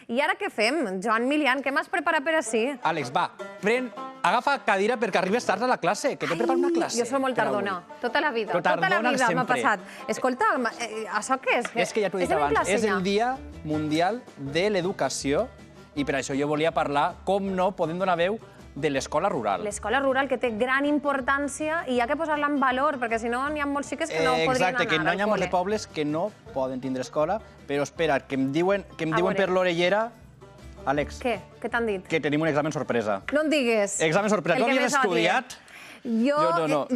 I ara què fem? Joan Milian, què m'has preparat per ací? Àlex, va, agafa cadira perquè arribes tard a la classe, que t'he preparat una classe. Jo soc molt tardona, tota la vida. Però Tota la tardona vida m'ha sempre. passat. Escolta, això què és? És que ja t'ho he dit abans, és el Dia Mundial de l'Educació i per això jo volia parlar, com no, podem donar veu de l'escola rural. L'escola rural, que té gran importància i hi ha que posar-la en valor, perquè si no n'hi ha molts xiques que no podrien anar al col·le. Exacte, que no hi ha molts de pobles que no poden tindre escola, però espera, que em diuen per l'orellera, Àlex, Què? Què t'han dit? que tenim un examen sorpresa. No em digues. Examen sorpresa. Tu havies estudiat? Jo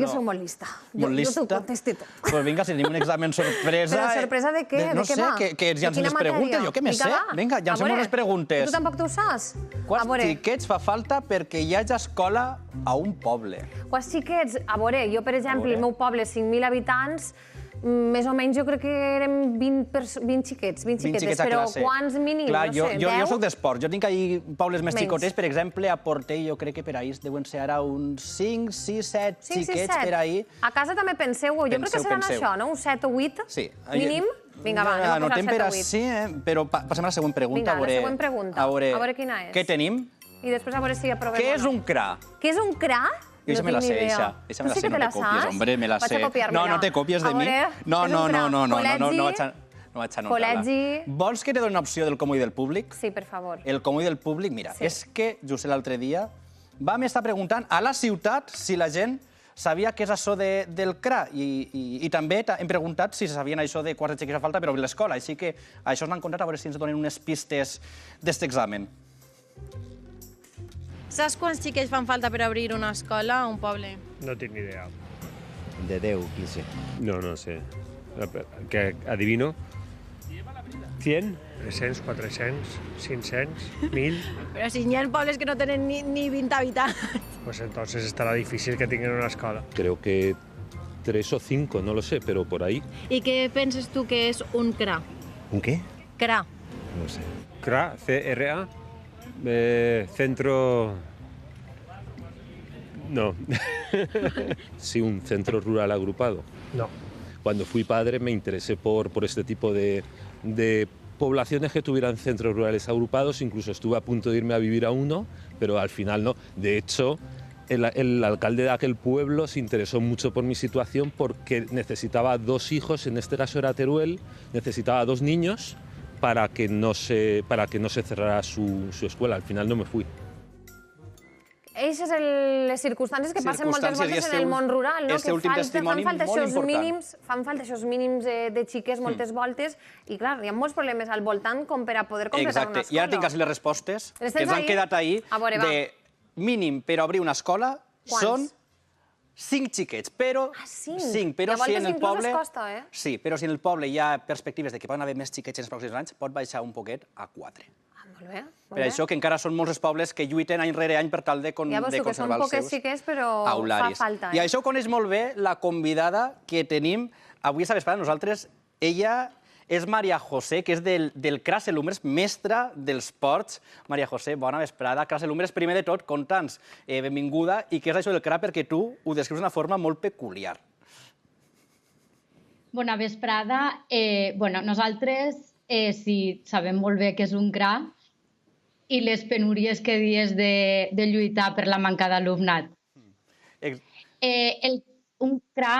soc molt lista. Molt lista? Jo t'ho contesto tot. Doncs vinga, si tenim un examen sorpresa... Però sorpresa de què? No De què sé, va? que ens llancem les preguntes, jo què me sé. Vinga, llancem les preguntes. Tu tampoc tu ho saps? Quants xiquets fa falta perquè hi hagi escola a un poble? Quants xiquets? A veure, jo, per exemple, el meu poble, 5.000 habitants, més o menys jo crec que érem 20 xiquets, 20 xiquetes, però quants mínims? Clar, no sé, 10? jo soc d'esport. Jo tinc ahí pobles més xicotets, per exemple, a Portell, jo crec que per ahí deuen ser ara uns 5, 6, 7 xiquets per ahí. A casa també penseu-ho, jo crec que seran això, no? Uns 7 o 8 mínim? Vinga, va, anem a posar 7 o 8. Sí, però passem a la següent pregunta. Vinga, la següent pregunta. A veure quina és. Què tenim? I després a veure si aprovem o no. Què és un CRA? Què és un CRA? Jo això me la sé, eixa. Tu sí que te la saps? Hombre, me la sé. Vaig a copiar-me-la. No, no te copies de mi. No vaig a anotar-la. Vols que te doni una opció del comú i del públic? Sí, per favor. El comú i del públic, mira, és que just l'altre dia vam estar preguntant a la ciutat si la gent sabia què és això del CRA i també hem preguntat si sabien això de quants xiquets fa falta per obrir l'escola. Així que això ens han contat, a veure si ens donen unes pistes d'aquest examen. Saps quants xiquets fan falta per obrir una escola a un poble? No tinc ni idea. De 10, 15. No sé. Que adivino? 100? 300, 400, 500, 1000... Però si hi ha pobles que no tenen ni 20 habitants. Pues entonces estará difícil que tinguin una escola. Creo que 3 o 5, no lo sé, pero por ahí. I què penses tu que és un CRA? ¿Un qué? CRA. No sé. CRA, C-R-A, centro... No. Sí, un centro rural agrupado. No. Cuando fui padre me interesé por este tipo de poblaciones que tuvieran centros rurales agrupados. Incluso estuve a punto de irme a vivir a uno, pero al final no. De hecho, el alcalde de aquel pueblo se interesó mucho por mi situación porque necesitaba 2 hijos, en este caso era Teruel, necesitaba 2 niños para que no se cerrara su escuela. Al final no me fui. Eixes les circumstàncies que passen moltes voltes en el món rural, no? Que fan falta aquests mínims de xiques moltes voltes i, clar, hi ha molts problemes al voltant com per a poder completar una escola. Exacte, i ara tinc les respostes que ens han quedat ahir de mínim per obrir una escola són 5 xiquets, però... Ah, 5? Però si en el poble... inclús es costa, eh? Sí, però si en el poble hi ha perspectives de que poden haver més xiquets en els pròxims anys, pot baixar un poquet a 4. Molt bé. Per això que encara són molts els pobles que lluiten any rere any per tal de conservar els seus aularis. I això ho coneix molt bé la convidada que tenim avui a la vesprada. Nosaltres, ella és Maria José, que és del CRA Selumbres, mestra dels ports. Maria José, bona vesprada. CRA Selumbres, primer de tot, conta'ns, benvinguda, i què és això del CRA, perquè tu ho descrius d'una forma molt peculiar. Bona vesprada. Nosaltres sí sabem molt bé què és un CRA, i les penúries que dies de lluitar per la manca d'alumnat. Un CRA,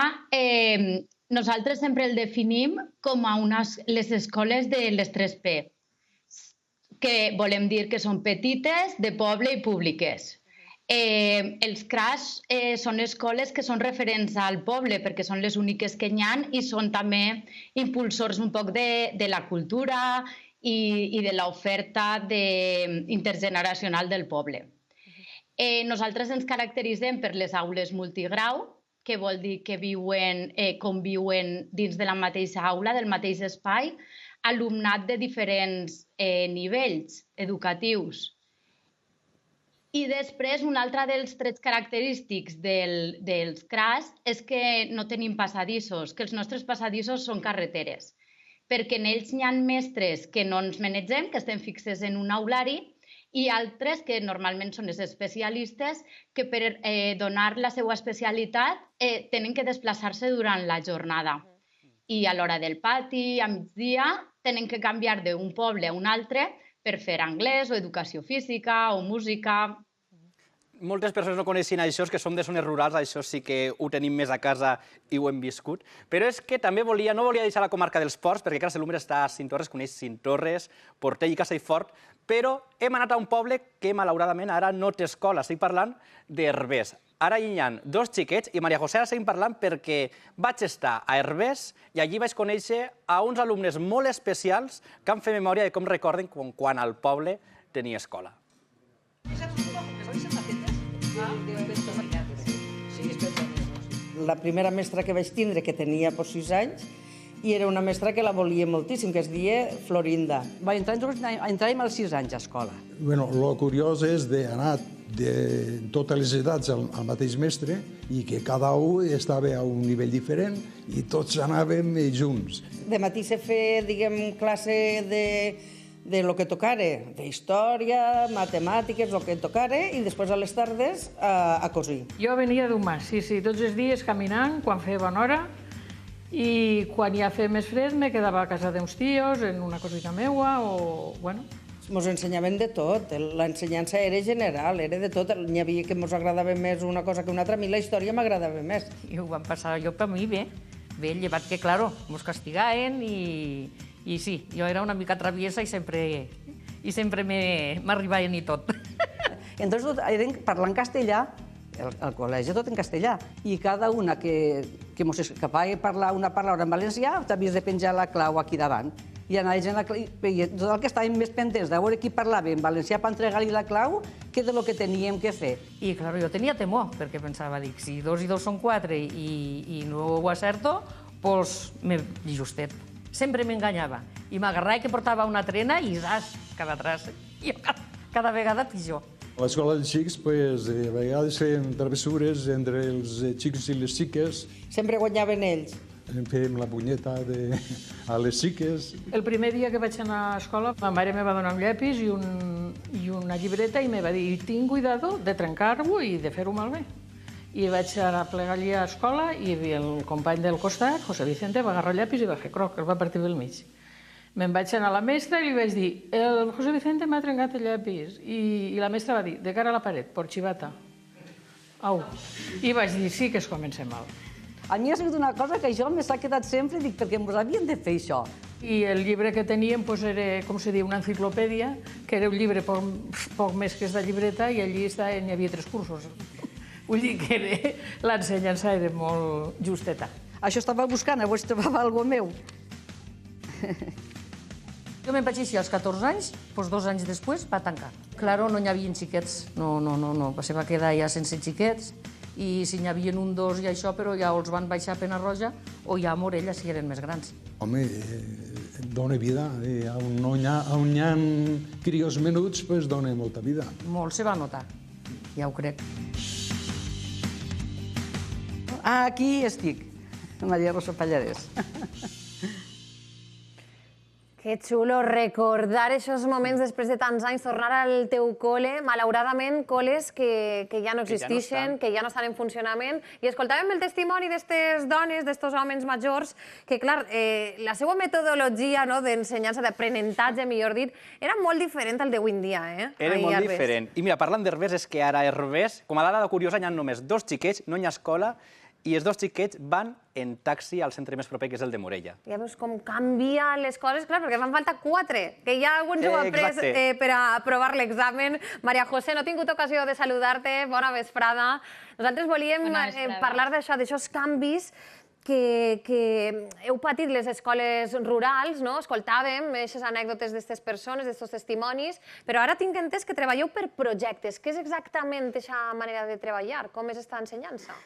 nosaltres sempre el definim com a les escoles de les 3P, que volem dir que són petites, de poble i públiques. Els CRAs són escoles que són referents al poble perquè són les úniques que hi ha i són també impulsors un poc de la cultura i de l'oferta intergeneracional del poble. Nosaltres ens caracteritzem per les aules multigrau, que vol dir que conviuen dins de la mateixa aula, del mateix espai, alumnat de diferents nivells educatius. I després, un altre dels trets característics dels CRAs és que no tenim passadissos, que els nostres passadissos són carreteres, perquè en ells hi ha mestres que no ens manegem, que estem fixes en un aulari, i altres que normalment són els especialistes que per donar la seva especialitat tenen que desplaçar-se durant la jornada. I a l'hora del pati, a migdia, tenen que canviar d'un poble a un altre per fer anglès o educació física o música. Moltes persones no coneixen això, que som de zones rurals, això sí que ho tenim més a casa i ho hem viscut. Però és que també no volia deixar la comarca dels Ports, perquè clar, l'Húmer està a Cinctorres, coneix Cinctorres, Portell i Castellfort, però hem anat a un poble que malauradament ara no té escola. Estic parlant d'Herbers. Ara hi ha 2 xiquets i Maria José ara seguim parlant perquè vaig estar a Herbers i allí vaig conèixer a uns alumnes molt especials que han fet memòria de com recorden quan el poble tenia escola. La primera mestra que vaig tindre, que tenia 6 anys, i era una mestra que la volia moltíssim, que es deia Florinda. Entràvem als 6 anys a escola. El curiós és d'anar de totes les edats al mateix mestre i que cada un estava a un nivell diferent i tots anàvem junts. De matí se feia, diguem, classe de lo que tocare, d'història, matemàtiques, el que tocare, i després a les tardes a cosir. Jo venia d'un mas, sí, tots els dies caminant, quan feia bona hora, i quan ja feia més fred me quedava a casa d'uns tios, en una cosita meua, o, bueno... Ens ensenyaven de tot, l'ensenyança era general, era de tot. N'hi havia que ens agradava més una cosa que una altra, a mi la història m'agradava més. I ho vam passar jo per mi bé, llevat que, claro, ens castigaven i sí, jo era una mica traviesa i sempre m'arribaven i tot. Entonces eren parlant castellà, al col·legi tot en castellà, i cada una que ens escapava de parlar una paraula en valencià, t'havies de penjar la clau aquí davant. I anaves tot el que estàvem més pendents de veure qui parlava en valencià per entregar-li la clau que de lo que teníem que fer. I, clar, jo tenia temor, perquè pensava, dic, si 2 i 2 són 4 i no ho acerto, doncs justet. Sempre m'enganyava. I m'agarrava que portava una trena i zas, cada tras. I cada vegada pitjor. A l'escola dels xics, a vegades feien travessures entre els xics i les xiques. Sempre guanyaven ells. Fèiem la punyeta a les xiques. El primer dia que vaig anar a escola, ma mare me va donar un llapis i una llibreta i me va dir tinc cuidado de trencar-ho i de fer-ho malbé. I vaig anar a plegar allí a escola i el company del costat, José Vicente, va agarrar el llapis i va fer croc, el va partir pel mig. Me'n vaig anar a la mestra i li vaig dir el José Vicente m'ha trencat el llapis. I la mestra va dir, de cara a la paret, por chivata. Au. I vaig dir, sí que es comença mal. A mi ha sigut una cosa que jo m'ha quedat sempre, dic, perquè ens havien de fer això. I el llibre que teníem era, com se diu, una enciclopèdia, que era un llibre poc més que és de llibreta, i allí hi havia 3 cursos. Vull dir que l'ensenyança era molt justeta. Això estava buscant, a veure si trobava alguna cosa meu. Jo me'n vaig així als 14 anys, doncs 2 anys després va tancar. Claro, no n'hi havia xiquets, no, se va quedar ja sense xiquets, i si n'hi havia un, 2 i això, però ja els van baixar a Pena-roja o ja a Morella si eren més grans. Home, dona vida. On hi ha crios menuts, doncs dona molta vida. Molt se va notar, ja ho crec. Aquí estic, Maria Rosa Pallarès. Que xulo recordar aquests moments després de tants anys, tornar al teu col·le, malauradament col·les que ja no existeixen, que ja no estan en funcionament, i escoltàvem el testimoni d'aquestes dones, d'aquests homes majors, que, clar, la seva metodologia d'ensenyança, d'aprenentatge, millor dit, era molt diferent al d'avui en dia. Era molt diferent. I mira, parlant d'Herbers, és que ara a Herbers, com a dada curiosa, hi ha només 2 xiquets, no hi ha escola, i els 2 xiquets van en taxi al centre més proper, que és el de Morella. Ja veus com canvien les coses, clar, perquè fan falta 4, que ja alguns ho han pres per a aprovar l'examen. Maria José, no he tingut ocasió de saludar-te, bona vesprada. Nosaltres volíem parlar d'això, d'aixòs canvis que heu patit les escoles rurals, escoltàvem aquestes anècdotes d'aquestes persones, d'aquests testimonis, però ara tinc entès que treballeu per projectes. Què és exactament aquesta manera de treballar? Com és aquesta ensenyança?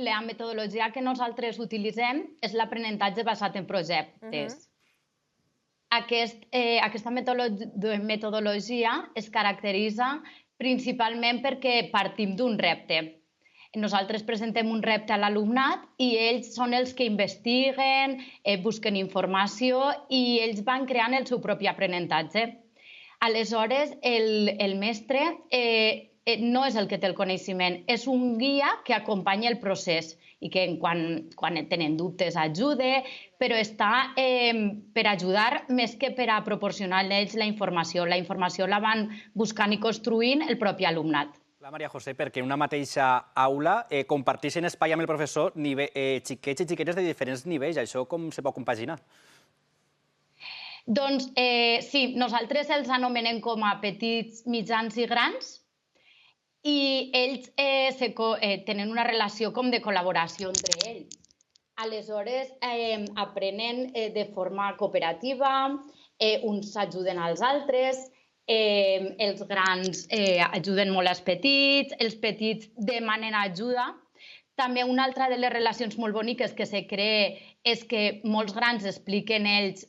La metodologia que nosaltres utilitzem és l'aprenentatge basat en projectes. Aquesta metodologia es caracteritza principalment perquè partim d'un repte. Nosaltres presentem un repte a l'alumnat i ells són els que investiguen, busquen informació i ells van creant el seu propi aprenentatge. Aleshores, el mestre no és el que té el coneixement, és un guia que acompanya el procés i que quan tenen dubtes ajuda, però està per ajudar més que per a proporcionar a ells la informació. La informació la van buscant i construint el propi alumnat. La Maria José, perquè en una mateixa aula comparteixen espai amb el professor xiquets i xiquetes de diferents nivells. Això com se pot compaginar? Doncs sí, nosaltres els anomenem com a petits, mitjans i grans, i ells tenen una relació com de col·laboració entre ells. Aleshores, aprenen de forma cooperativa, uns s'ajuden als altres, els grans ajuden molt als petits demanen ajuda. També una altra de les relacions molt boniques que se crea és que molts grans expliquen ells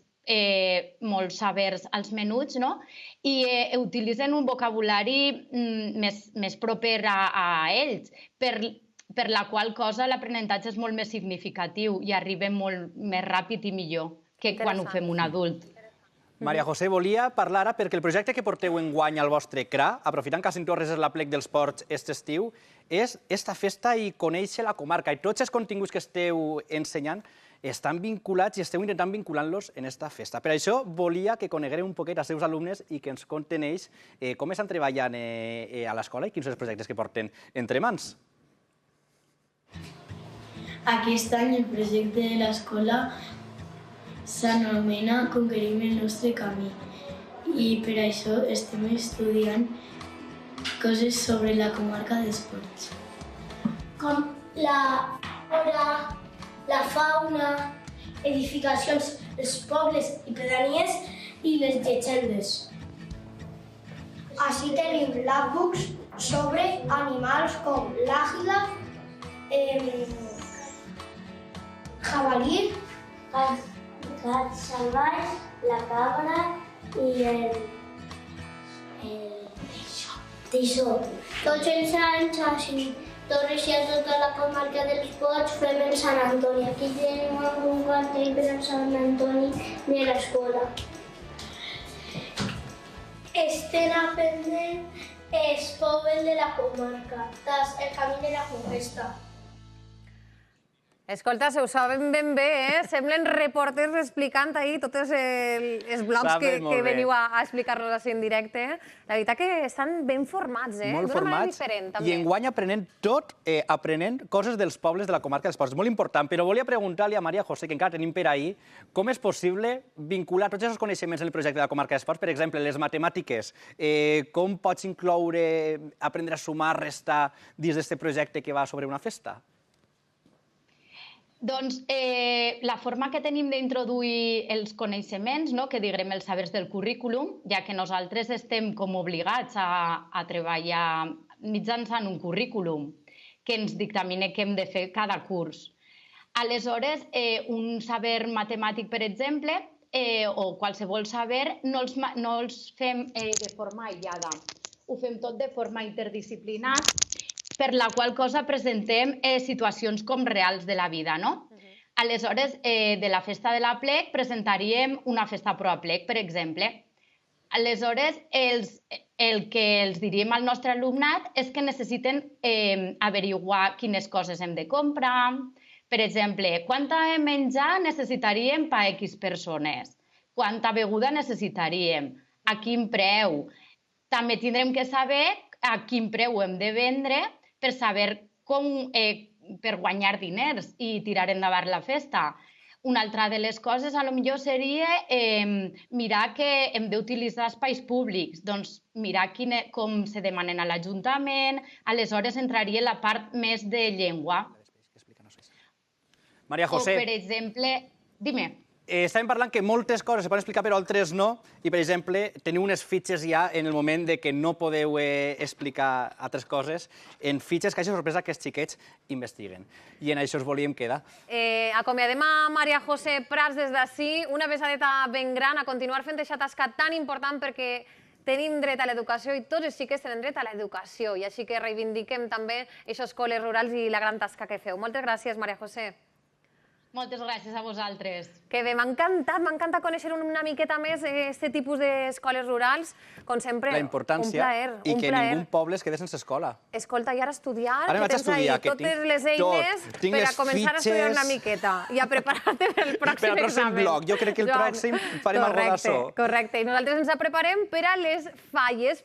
molts sabers als menuts, no? I utilitzen un vocabulari més proper a ells, per la qual cosa l'aprenentatge és molt més significatiu i arriba molt més ràpid i millor que quan ho fem un adult. Maria José, volia parlar ara perquè el projecte que porteu enguany al vostre CRA, aprofitant que a Cintorres és l'Aplec dels Ports aquest estiu, és esta festa i conèixer la comarca. I tots els continguts que esteu ensenyant estan vinculats i esteu intentant vincular-los en aquesta festa. Per això volia que coneguereu un poquet els seus alumnes i que ens conten ells com estan treballant a l'escola i quins són els projectes que porten entre mans. Aquest any el projecte de l'escola s'anomena Conquerim el nostre camí i per això estem estudiant coses sobre la comarca dels Ports. Com la flora, la fauna, edificacions, els pobles i pedanies i les llegendes. Així tenim l'artbooks sobre animals com l'àguila, jabalí, gat salvatge, la cabra i el teixó. Tots els anys així. Torres i a tota la comarca dels Ports fem el Sant Antoni. Aquí tenim un cartell per al Sant Antoni de l'escola. Estem aprenent els pobles de la comarca, el camí de la conquesta. Escolta, se ho saben ben bé, semblen reporters explicant ahir tots els blogs que veniu a explicar-nos així en directe. La veritat que estan ben formats, d'una manera diferent, també. I enguany aprenent coses dels pobles de la comarca dels Ports. Molt important, però volia preguntar-li a Maria José, que encara tenim per ahir, com és possible vincular tots aquests coneixements en el projecte de la comarca dels Ports, per exemple, les matemàtiques, com pots incloure, aprendre a sumar, restar dins d'aquest projecte que va sobre una festa? Doncs la forma que tenim d'introduir els coneixements, que diguem els sabers del currículum, ja que nosaltres estem com obligats a treballar mitjançant un currículum que ens dictamina què hem de fer cada curs. Aleshores, un saber matemàtic, per exemple, o qualsevol saber, no els fem de forma aïllada. Ho fem tot de forma interdisciplinar, per la qual cosa presentem situacions com reals de la vida, no? Aleshores, de la festa de l'Aplec presentaríem una festa pro Aplec, per exemple. Aleshores, el que els diríem al nostre alumnat és que necessiten averiguar quines coses hem de comprar. Per exemple, quanta menjar necessitaríem per a X persones? Quanta beguda necessitaríem? A quin preu? També tindrem que saber a quin preu hem de vendre per saber com per guanyar diners i tirar endavant la festa. Una altra de les coses potser seria mirar que hem d'utilitzar espais públics, doncs mirar com se demanen a l'Ajuntament, aleshores entraria la part més de llengua. Maria José. O, per exemple, dime. Estàvem parlant que moltes coses se poden explicar però altres no, i per exemple teniu unes fitxes ja en el moment que no podeu explicar altres coses, en fitxes que això sorpresa que els xiquets investiguen. I en això us volíem quedar. Acomiadem a Maria José Prats des d'ací, una besadeta ben gran a continuar fent aquesta tasca tan important perquè tenim dret a l'educació i tots els xiquets tenen dret a l'educació i així que reivindiquem també aquestes escoles rurals i la gran tasca que feu. Moltes gràcies, Maria José. Moltes gràcies a vosaltres. Que bé, m'ha encantat conèixer una miqueta més aquest tipus d'escoles rurals. Com sempre, la importància, i que ningú poble es quede sense escola. Escolta, i ara estudiar, que tens ahí totes les eines per a començar a estudiar una miqueta i a preparar-te per al pròxim examen. Per al pròxim bloc, jo crec que el pròxim farem algo d'això. Correcte, i nosaltres ens preparem per a les falles.